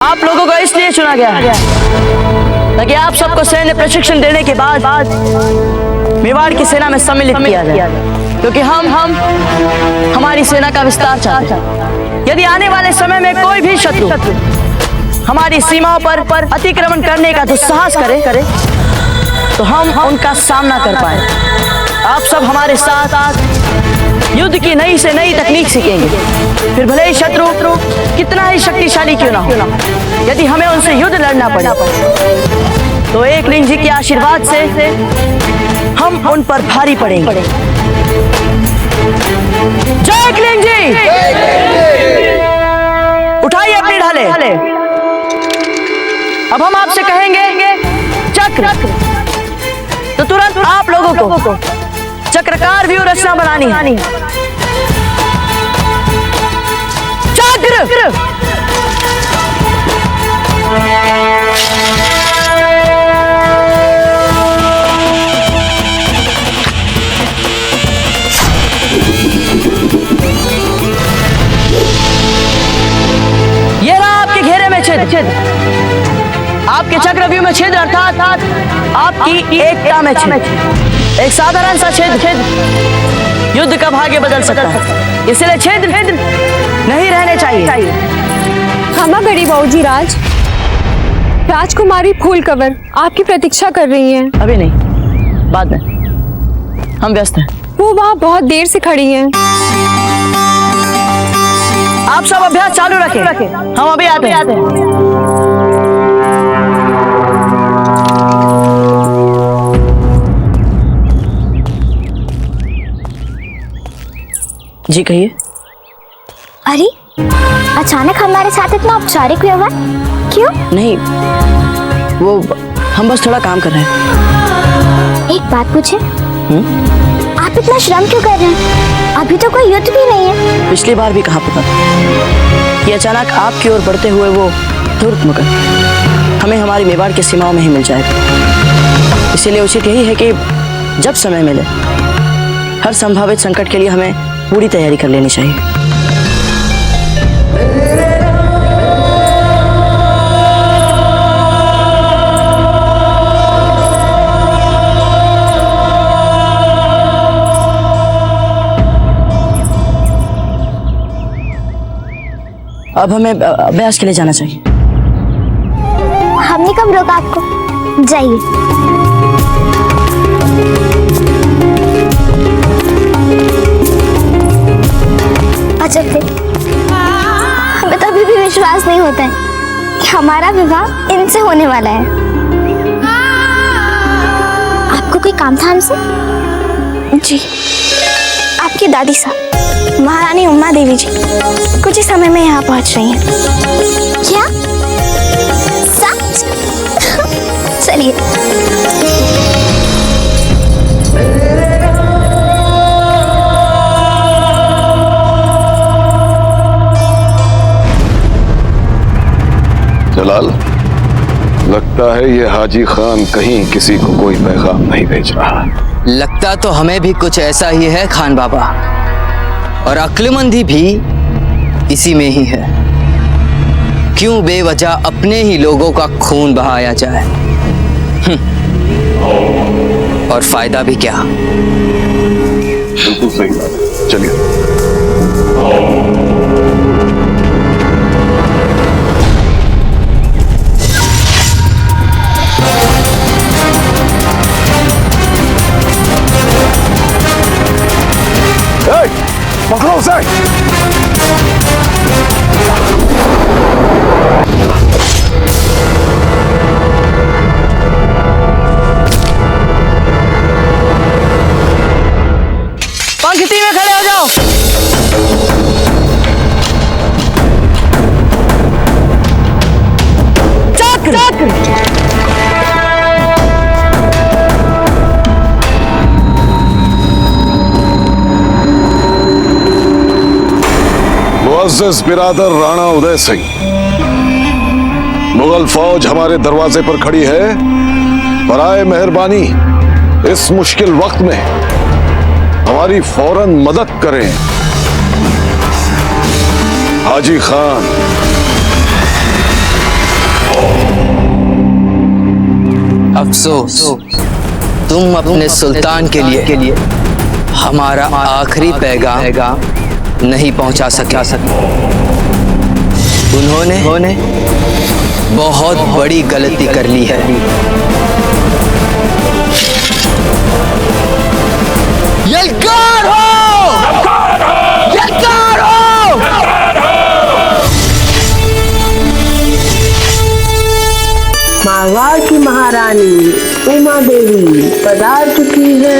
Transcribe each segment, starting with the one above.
आप लोगों को इसलिए चुना गया है ताकि आप सबको सैन्य प्रशिक्षण देने के बाद मेवाड़ की सेना में सम्मिलित किया जाए, क्योंकि हम हमारी सेना का विस्तार चाहते हैं। यदि आने वाले समय में कोई भी शत्रु हमारी सीमाओं पर अतिक्रमण करने का दुस्साहस करे तो हम उनका सामना कर पाए। आप सब हमारे साथ युद्ध की नई से नई तकनीक सीखेंगे, फिर भले ही शत्रु कितना ही शक्तिशाली क्यों ना हो, यदि हमें उनसे युद्ध लड़ना पड़े तो एकलिंग जी के आशीर्वाद से हम उन पर भारी पड़ेंगे। जय एकलिंग जी! उठाइए अपनी ढाले। अब हम आपसे कहेंगे चक्र, तो तुरंत आप लोगों को चक्रकार व्यू रचना बनानी है। चक्र! ये रहा आपके घेरे में छेद। आपके चक्रव्यूह में छेद अर्थात आपकी एकता में छेद। एक साधारण सा छेद युद्ध का भाग्य बदल सकता है, इसलिए छेद नहीं रहने चाहिए। हाँ बड़ी बाबूजी राज, राजकुमारी फूल कवर आपकी प्रतीक्षा कर रही हैं। अभी नहीं, बाद में, हम व्यस्त हैं। वो वहाँ बहुत देर से खड़ी हैं। आप सब अभ्यास चालू रखें, हम अभी आते हैं। जी कहिए। अरे अचानक हमारे साथ इतना औपचारिक व्यवहार क्यों? नहीं, वो हम बस थोड़ा काम कर रहे हैं। एक बात पूछे? आप इतना श्रम क्यों कर रहे हैं? अभी तो कोई युद्ध भी नहीं है। पिछली बार भी कहा पता कि अचानक आपकी ओर बढ़ते हुए वो धूर्त मुगल हमें हमारी मेवाड़ की सीमाओं में ही मिल जाएगा। इसीलिए उचित यही है कि जब समय मिले हर संभावित संकट के लिए हमें पूरी तैयारी कर लेनी चाहिए। अब हमें अभ्यास के लिए जाना चाहिए। हमने कब रोका आपको? जाइए। अच्छा फिर हमें तो अभी भी विश्वास नहीं होता है कि हमारा विवाह इनसे होने वाला है। आपको कोई काम था हमसे? जी, आपकी दादी साहब महारानी उमा देवी जी कुछ ही समय में यहाँ पहुँच रही हैं। क्या सच? चलिए। जलाल, लगता है ये हाजी खान कहीं किसी को कोई पैगाम नहीं भेज रहा। लगता तो हमें भी कुछ ऐसा ही है खान बाबा, और अक्लमंदी भी इसी में ही है। क्यों बेवजह अपने ही लोगों का खून बहाया जाए, और फायदा भी क्या। बिल्कुल सही बात है, चलिए। पकड़ो उसे। पंक्ति में खड़े हो जाओ। चक्र! मुअज़्ज़ज़ बिरादर राणा उदय सिंह, मुगल फौज हमारे दरवाजे पर खड़ी है। बराए मेहरबानी इस मुश्किल वक्त में हमारी फौरन मदद करें। हाजी खान, अफसोस, तुम अपने सुल्तान के लिए हमारा आखिरी पैगाम नहीं पहुंचा सके। उन्होंने बहुत बड़ी गलती कर ली है। यलकार हो! यलकार हो! मारवाड़ की महारानी उमा देवी पधार चुकी है।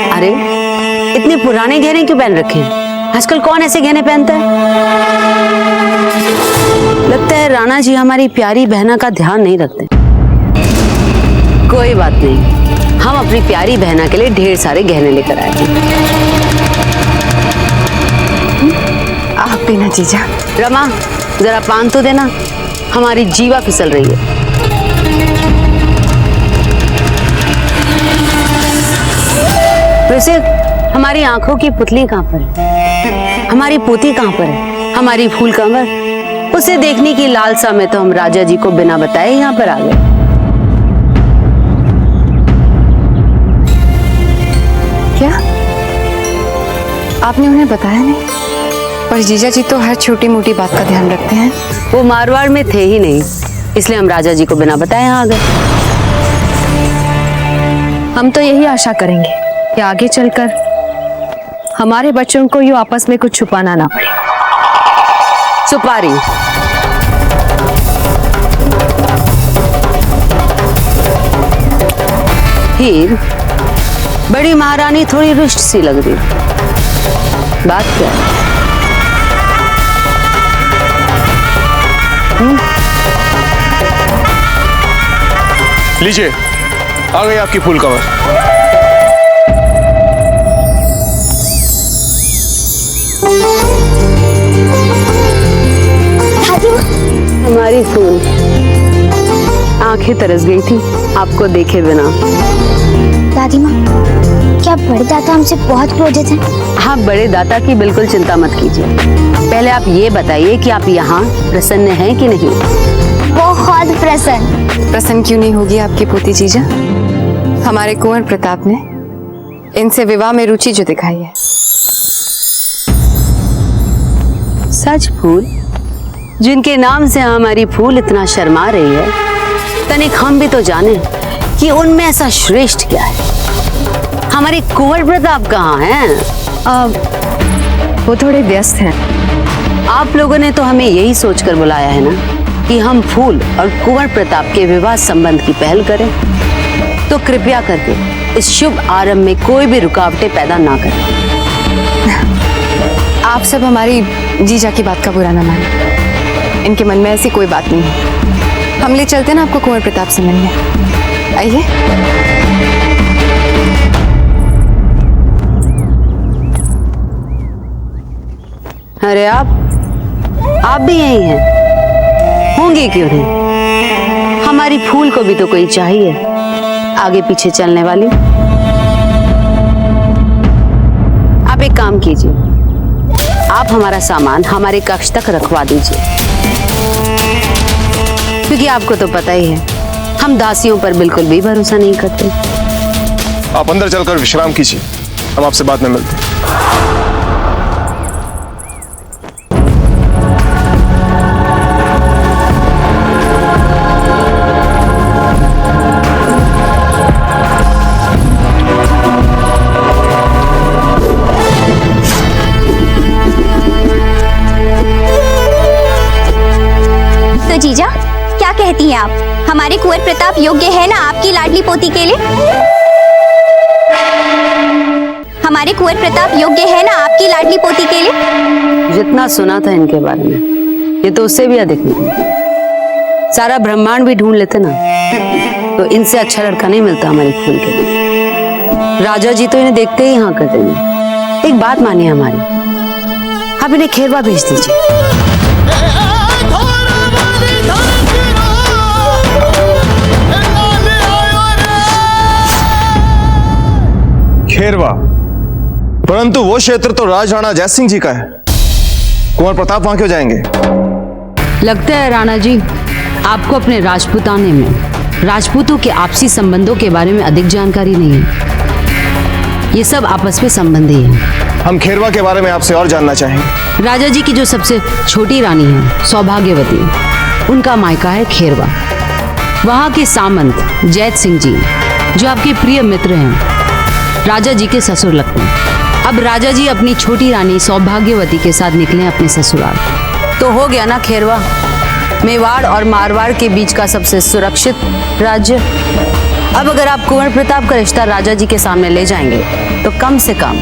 अरे इतने पुराने गहने क्यों पहन रखे हैं? आजकल कौन ऐसे गहने पहनता है? लगता है राणा जी हमारी प्यारी बहना का ध्यान नहीं रखते। कोई बात नहीं, हम अपनी प्यारी बहना के लिए ढेर सारे गहने लेकर आए हैं। आप भी ना जीजा। रमा, जरा पान तो देना, हमारी जीवा फिसल रही है। वैसे हमारी आंखों की पुतली कहाँ पर है? हमारी पोती कहाँ पर है? हमारी फूल कंवर? उसे देखने की लालसा में तो हम राजा जी को बिना बताए यहाँ पर आ गए। क्या आपने उन्हें बताया नहीं? पर जीजा जी तो हर छोटी मोटी बात का ध्यान रखते हैं। वो मारवाड़ में थे ही नहीं, इसलिए हम राजा जी को बिना बताए यहाँ आ गए। हम तो यही आशा करेंगे कि आगे चलकर हमारे बच्चों को यूं आपस में कुछ छुपाना ना पड़े। सुपारी, हीर, बड़ी महारानी थोड़ी रुष्ट सी लग रही। बात क्या है? लीजिए, आ गई आपकी फूल कंवर। हमारी फूल आंखें तरस गई थी आपको देखे बिना। दादी माँ, क्या बड़े दादा हमसे बहुत क्रोधित हैं? आप बड़े दादा की बिल्कुल चिंता मत कीजिए। पहले आप ये बताइए कि आप यहाँ प्रसन्न हैं कि नहीं? बहुत प्रसन्न। प्रसन्न क्यों नहीं होगी आपकी पोती जीजा? हमारे कुंवर प्रताप ने इनसे विवाह में रुचि जो दिखाई है। सच फूल, जिनके नाम से हमारी फूल इतना शर्मा रही है, तनिक हम भी तो जाने कि उनमें ऐसा श्रेष्ठ क्या है। हमारे कुंवर प्रताप कहाँ हैं? वो थोड़े व्यस्त हैं। आप लोगों ने तो हमें यही सोचकर बुलाया है ना कि हम फूल और कुंवर प्रताप के विवाह संबंध की पहल करें। तो कृपया करके इस शुभ आरंभ में कोई भी रुकावटें पैदा ना करें। आप सब हमारी जीजा की बात का बुरा ना माने। इनके मन में ऐसी कोई बात नहीं है। हम ले चलते ना आपको कुंवर प्रताप से मिलने। आइए। अरे आप भी यही हैं? होंगे क्यों नहीं? हमारी फूल को भी तो कोई चाहिए आगे पीछे चलने वाली। आप एक काम कीजिए, आप हमारा सामान हमारे कक्ष तक रखवा दीजिए, क्योंकि आपको तो पता ही है हम दासियों पर बिल्कुल भी भरोसा नहीं करते। आप अंदर चलकर विश्राम कीजिए, हम आपसे बाद में मिलते हैं। जीजा, क्या कहती हैं आप? हमारे कुंवर प्रताप योग्य है ना आपकी लाडली पोती के लिए? हमारे कुंवर प्रताप योग्य है ना आपकी लाडली पोती के लिए? जितना सुना था इनके बारे में ये तो उससे भी अधिक नहीं। सारा ब्रह्मांड भी ढूंढ लेते ना तो इनसे अच्छा लड़का नहीं मिलता हमारी खून के लिए। राजा जी तो इन्हें देखते ही हाँ कर देंगे। एक बात मानिए हमारी, आप इन्हें खेरवा भेज दीजिए। खेरवा? परंतु वो क्षेत्र तो राजराणा जयसिंह जी का है। कुंवर प्रताप वहां क्यों जाएंगे? लगता है राणा जी आपको अपने राजपूताने में राजपूतों के आपसी संबंधों के बारे में अधिक जानकारी नहीं है। ये सब आपस में संबंधी हैं। हम खेरवा के बारे में आपसे और जानना चाहेंगे। राजा जी की जो सबसे छोटी रानी है सौभाग्यवती, उनका मायका है खेरवा। वहां के सामंत जैत सिंह जी जो आपके प्रिय मित्र हैं राजा जी के ससुर लगते हैं। अब राजा जी अपनी छोटी रानी सौभाग्यवती के साथ निकले अपने ससुराल। तो हो गया ना खेरवा, मेवाड़ और मारवाड़ के बीच का सबसे सुरक्षित राज्य। अब अगर आप कुंवर प्रताप का रिश्ता राजा जी के सामने ले जाएंगे तो कम से कम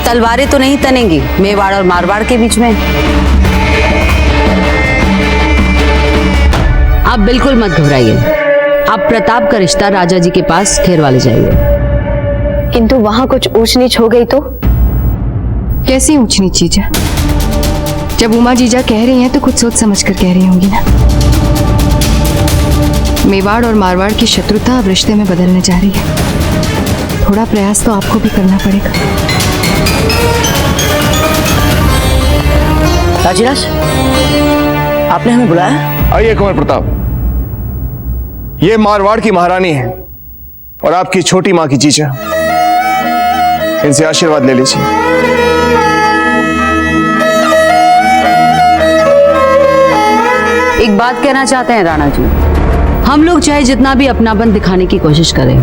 तलवारें तो नहीं तनेंगी मेवाड़ और मारवाड़ के बीच में। आप बिल्कुल मत घबराइए, आप प्रताप का रिश्ता राजा जी के पास खेरवा ले जाइए। किंतु वहां कुछ ऊंच नीच हो गई तो? कैसी ऊंच नीच जीजा? जब उमा जीजा कह रही हैं तो कुछ सोच समझ कर कह रही होंगी ना। मेवाड़ और मारवाड़ की शत्रुता अब रिश्ते में बदलने जा रही है। थोड़ा प्रयास तो आपको भी करना पड़ेगा। राजीराज, आपने हमें बुलाया? आइए कुंवर प्रताप, ये मारवाड़ की महारानी है और आपकी छोटी माँ की जीजा। इनसे आशीर्वाद ले लीजिए। एक बात कहना चाहते हैं राणा जी, हम लोग चाहे जितना भी अपनापन दिखाने की कोशिश करें,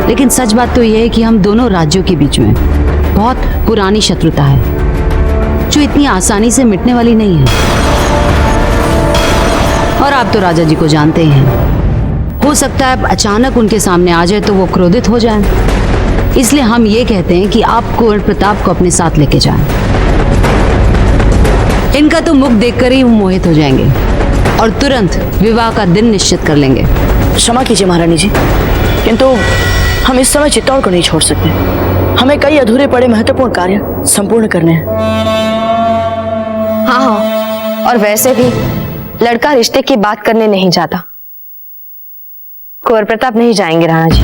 लेकिन सच बात तो यह है कि हम दोनों राज्यों के बीच में बहुत पुरानी शत्रुता है जो इतनी आसानी से मिटने वाली नहीं है। और आप तो राजा जी को जानते ही हैं, हो सकता है अचानक उनके सामने आ जाए तो वो क्रोधित हो जाएं। इसलिए हम ये कहते हैं कि आप कुंवर प्रताप को अपने साथ लेके जाएं। इनका तो मुख देखकर ही वो मोहित हो जाएंगे और तुरंत विवाह का दिन निश्चित कर लेंगे। क्षमा कीजिए महारानी जी, किंतु हम इस समय चित्तौड़ को नहीं छोड़ सकते। हमें कई अधूरे पड़े महत्वपूर्ण कार्य संपूर्ण करने हैं। हाँ, और वैसे भी लड़का रिश्ते की बात करने नहीं जाता। कुंवर प्रताप नहीं जाएंगे राणा जी।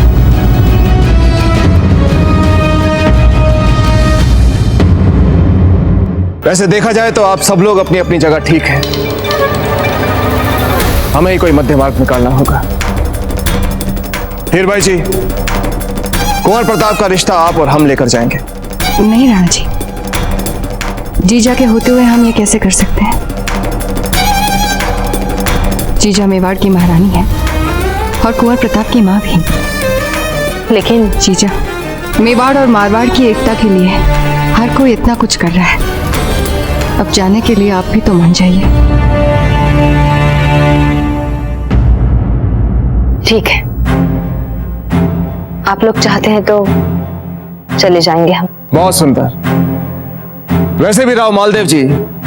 वैसे देखा जाए तो आप सब लोग अपनी अपनी जगह ठीक हैं। हमें ही कोई मध्य मार्ग निकालना होगा। हीर भाई जी, कुंवर प्रताप का रिश्ता आप और हम लेकर जाएंगे। नहीं राणा जी, जीजा के होते हुए हम ये कैसे कर सकते हैं? जीजा मेवाड़ की महारानी है और कुंवर प्रताप की माँ भी। लेकिन जीजा, मेवाड़ और मारवाड़ की एकता के लिए हर कोई इतना कुछ कर रहा है। अब जाने के लिए आप भी तो मान जाइए। ठीक है, आप लोग चाहते हैं तो चले जाएंगे हम। बहुत सुंदर। वैसे भी राव मालदेव जी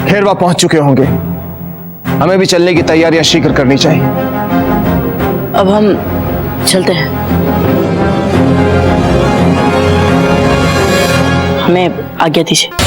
खेरवा पहुंच चुके होंगे। हमें भी चलने की तैयारियां शीघ्र करनी चाहिए। अब हम चलते हैं। हमें आज्ञा दीजिए।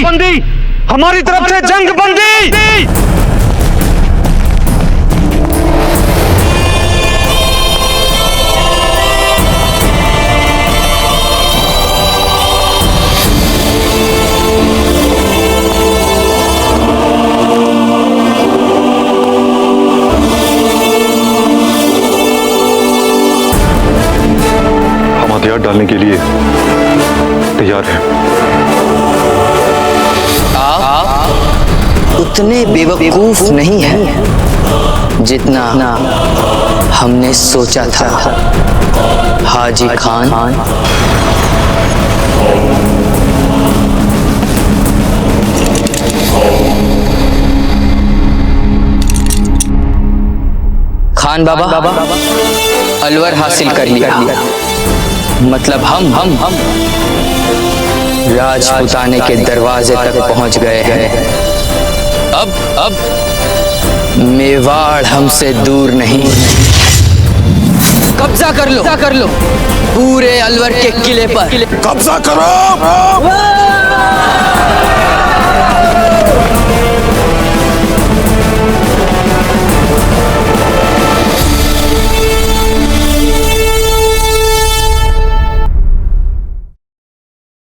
बंदी, हमारी तरफ से जंग बंदी। हम हथियार डालने के लिए तैयार हैं। आप उतने बेवकूफ नहीं हैं जितना हमने सोचा था। हाजी खान, खान बाबा अलवर हासिल कर लिया, मतलब हम राजपुताने के दरवाजे तक पहुंच गए हैं। अब मेवाड़ हमसे दूर नहीं। कब्जा कर लो पूरे अलवर के किले पर। कब्जा करो।